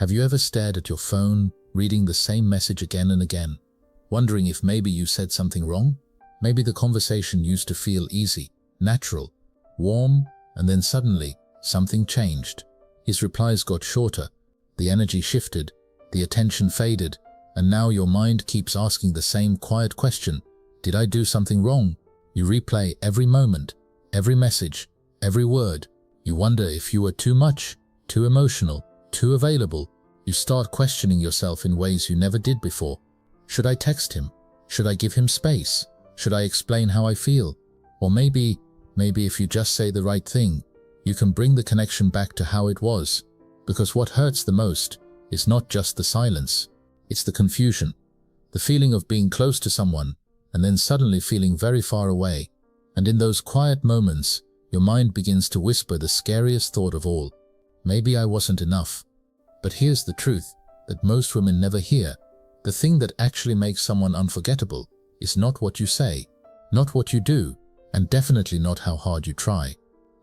Have you ever stared at your phone, reading the same message again and again, wondering if maybe you said something wrong? Maybe the conversation used to feel easy, natural, warm, and then suddenly something changed. His replies got shorter, the energy shifted, the attention faded, and now your mind keeps asking the same quiet question: did I do something wrong? You replay every moment, every message, every word. You wonder if you were too much, too emotional, too available. You start questioning yourself in ways you never did before. Should I text him? Should I give him space? Should I explain how I feel? Or maybe if you just say the right thing, you can bring the connection back to how it was. Because what hurts the most is not just the silence, it's the confusion. The feeling of being close to someone and then suddenly feeling very far away. And in those quiet moments, your mind begins to whisper the scariest thought of all: maybe I wasn't enough. But here's the truth that most women never hear. The thing that actually makes someone unforgettable is not what you say, not what you do, and definitely not how hard you try.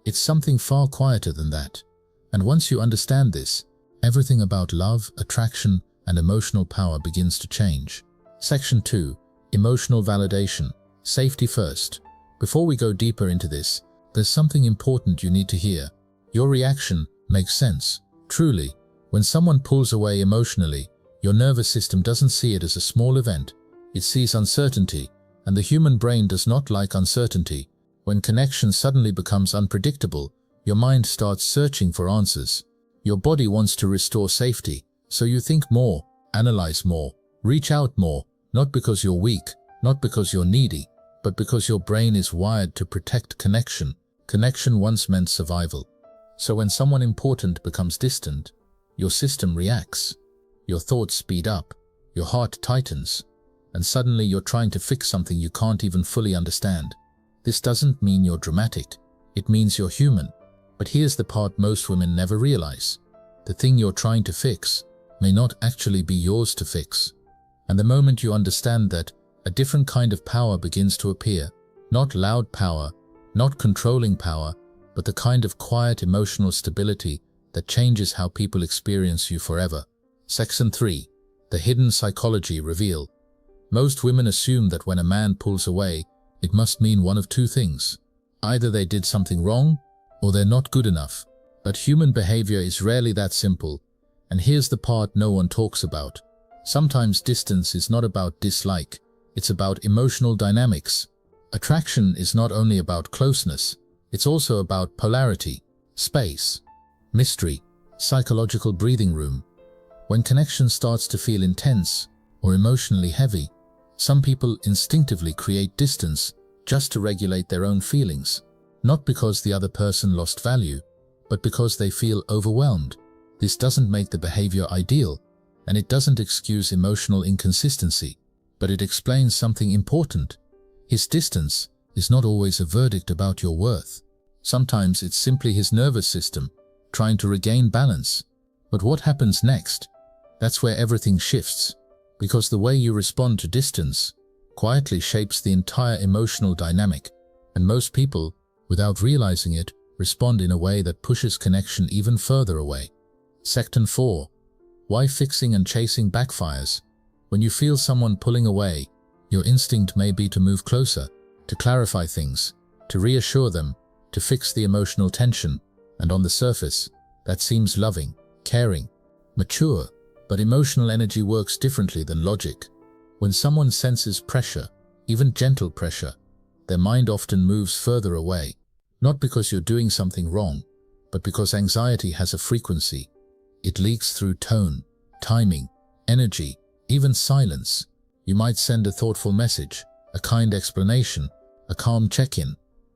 It's something far quieter than that. And once you understand this, everything about love, attraction, and emotional power begins to change. Section 2. Emotional validation. Safety first. Before we go deeper into this, there's something important you need to hear. Your reaction makes sense. Truly, when someone pulls away emotionally, your nervous system doesn't see it as a small event. It sees uncertainty, and the human brain does not like uncertainty. When connection suddenly becomes unpredictable, your mind starts searching for answers. Your body wants to restore safety, so you think more, analyze more, reach out more, not because you're weak, not because you're needy, but because your brain is wired to protect connection. Connection once meant survival. So when someone important becomes distant, your system reacts. Your thoughts speed up, your heart tightens, and suddenly you're trying to fix something you can't even fully understand. This doesn't mean you're dramatic, it means you're human. But here's the part most women never realize. The thing you're trying to fix may not actually be yours to fix. And the moment you understand that, a different kind of power begins to appear. Not loud power, not controlling power, but the kind of quiet emotional stability that changes how people experience you forever. Section 3. The hidden psychology reveal. Most women assume that when a man pulls away, it must mean one of two things. Either they did something wrong, or they're not good enough. But human behavior is rarely that simple, and here's the part no one talks about. Sometimes distance is not about dislike, it's about emotional dynamics. Attraction is not only about closeness, it's also about polarity, space, mystery, psychological breathing room. When connection starts to feel intense or emotionally heavy, some people instinctively create distance just to regulate their own feelings, not because the other person lost value, but because they feel overwhelmed. This doesn't make the behavior ideal, and it doesn't excuse emotional inconsistency, but it explains something important. His distance is not always a verdict about your worth. Sometimes it's simply his nervous system trying to regain balance. But what happens next? That's where everything shifts, because the way you respond to distance quietly shapes the entire emotional dynamic, and most people, without realizing it, respond in a way that pushes connection even further away. Section 4. Why fixing and chasing backfires. When you feel someone pulling away, your instinct may be to move closer, to clarify things, to reassure them, to fix the emotional tension, and on the surface, that seems loving, caring, mature, but emotional energy works differently than logic. When someone senses pressure, even gentle pressure, their mind often moves further away, not because you're doing something wrong, but because anxiety has a frequency. It leaks through tone, timing, energy, even silence. You might send a thoughtful message, a kind explanation, a calm check-in,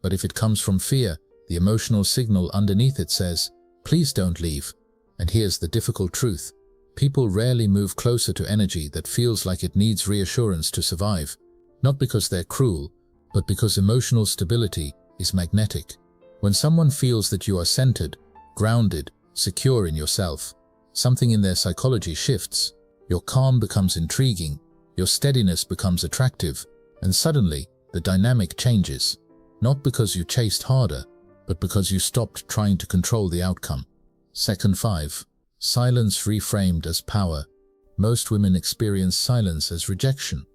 but if it comes from fear, the emotional signal underneath it says, "Please don't leave." And here's the difficult truth. People rarely move closer to energy that feels like it needs reassurance to survive, not because they're cruel, but because emotional stability is magnetic. When someone feels that you are centered, grounded, secure in yourself, something in their psychology shifts. Your calm becomes intriguing, your steadiness becomes attractive, and suddenly the dynamic changes. Not because you chased harder, but because you stopped trying to control the outcome. Section 5. Silence reframed as power. Most women experience silence as rejection,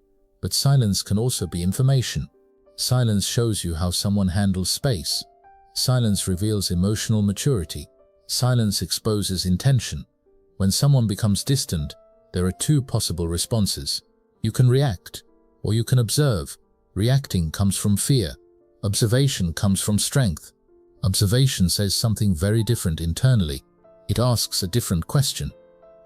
but silence can also be information. Silence shows you how someone handles space. Silence reveals emotional maturity. Silence exposes intention. When someone becomes distant, there are two possible responses. You can react, or you can observe. Reacting comes from fear. Observation comes from strength. Observation says something very different internally. It asks a different question.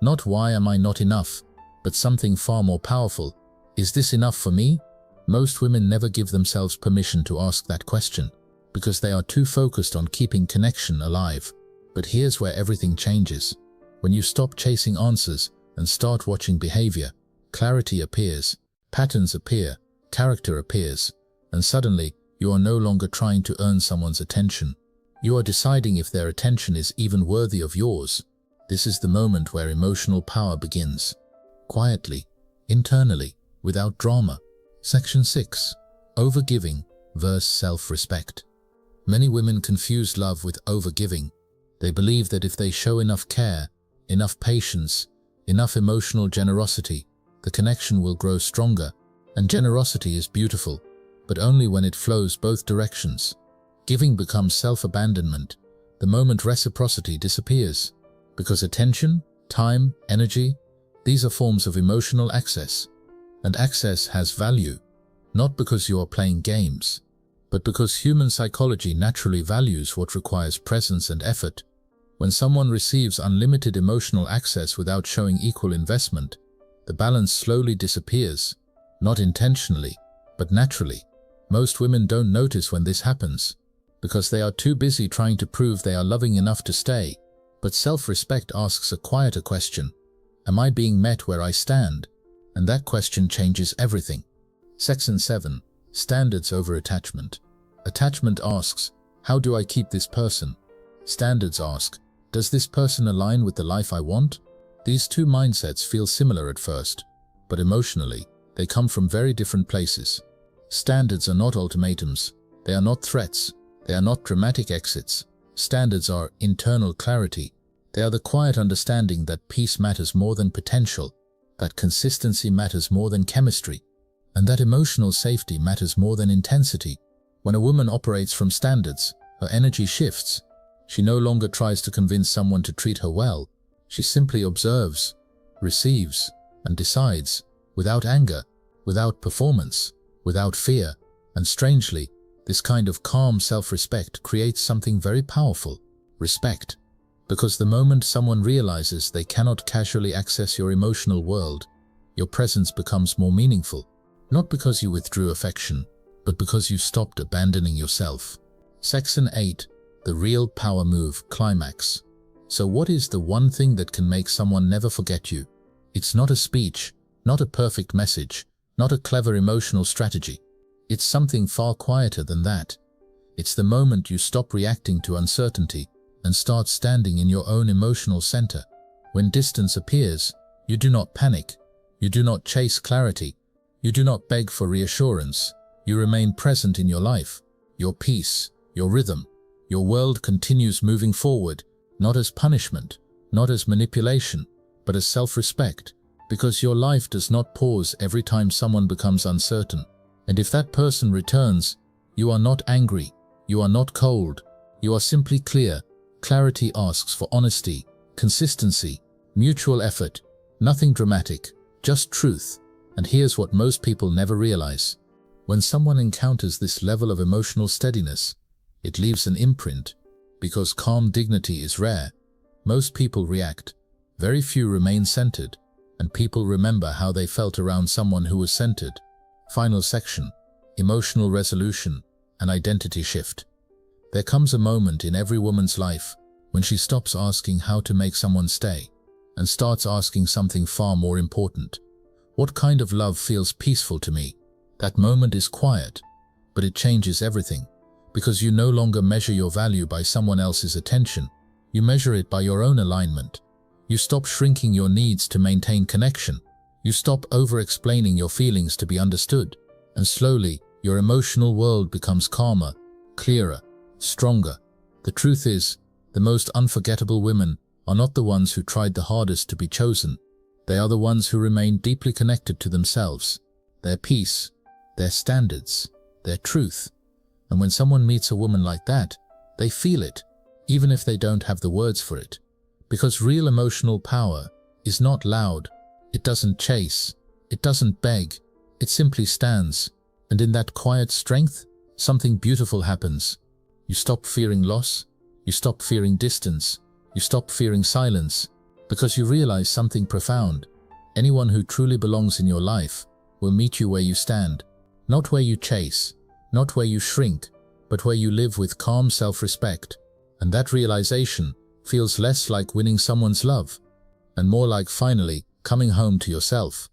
Not why am I not enough, but something far more powerful. Is this enough for me? Most women never give themselves permission to ask that question, because they are too focused on keeping connection alive. But here's where everything changes. When you stop chasing answers and start watching behavior, clarity appears, patterns appear, character appears, and suddenly you are no longer trying to earn someone's attention. You are deciding if their attention is even worthy of yours. This is the moment where emotional power begins. Quietly, internally, without drama. Section 6. Overgiving versus self-respect. Many women confuse love with overgiving. They believe that if they show enough care, enough patience, enough emotional generosity, the connection will grow stronger. And generosity is beautiful, but only when it flows both directions. Giving becomes self-abandonment the moment reciprocity disappears, because attention, time, energy, these are forms of emotional access. And access has value, not because you are playing games, but because human psychology naturally values what requires presence and effort. When someone receives unlimited emotional access without showing equal investment, the balance slowly disappears, not intentionally, but naturally. Most women don't notice when this happens, because they are too busy trying to prove they are loving enough to stay. But self-respect asks a quieter question. Am I being met where I stand? And that question changes everything. Section 7. Standards over attachment. Attachment asks, how do I keep this person? Standards ask, does this person align with the life I want? These two mindsets feel similar at first, but emotionally, they come from very different places. Standards are not ultimatums. They are not threats. They are not dramatic exits. Standards are internal clarity. They are the quiet understanding that peace matters more than potential, that consistency matters more than chemistry, and that emotional safety matters more than intensity. When a woman operates from standards, her energy shifts. She no longer tries to convince someone to treat her well. She simply observes, receives, and decides, without anger, without performance, without fear. And strangely, this kind of calm self-respect creates something very powerful: respect. Because the moment someone realizes they cannot casually access your emotional world, your presence becomes more meaningful. Not because you withdrew affection, but because you stopped abandoning yourself. Section 8. The real power move, climax. So what is the one thing that can make someone never forget you? It's not a speech, not a perfect message, not a clever emotional strategy. It's something far quieter than that. It's the moment you stop reacting to uncertainty and start standing in your own emotional center. When distance appears, you do not panic. You do not chase clarity. You do not beg for reassurance. You remain present in your life, your peace, your rhythm. Your world continues moving forward, not as punishment, not as manipulation, but as self-respect, because your life does not pause every time someone becomes uncertain. And if that person returns, you are not angry, you are not cold, you are simply clear. Clarity asks for honesty, consistency, mutual effort, nothing dramatic, just truth. And here's what most people never realize. When someone encounters this level of emotional steadiness, it leaves an imprint. Because calm dignity is rare, most people react. Very few remain centered, and people remember how they felt around someone who was centered. Final section. Emotional resolution and identity shift. There comes a moment in every woman's life when she stops asking how to make someone stay and starts asking something far more important. What kind of love feels peaceful to me? That moment is quiet, but it changes everything, because you no longer measure your value by someone else's attention. You measure it by your own alignment. You stop shrinking your needs to maintain connection. You stop over-explaining your feelings to be understood. And slowly, your emotional world becomes calmer, clearer, stronger. The truth is, the most unforgettable women are not the ones who tried the hardest to be chosen. They are the ones who remain deeply connected to themselves, their peace, their standards, their truth. And when someone meets a woman like that, they feel it, even if they don't have the words for it. Because real emotional power is not loud. It doesn't chase. It doesn't beg. It simply stands. And in that quiet strength, something beautiful happens. You stop fearing loss. You stop fearing distance. You stop fearing silence. Because you realize something profound. Anyone who truly belongs in your life will meet you where you stand. Not where you chase. Not where you shrink. But where you live with calm self-respect. And that realization feels less like winning someone's love, and more like finally coming home to yourself.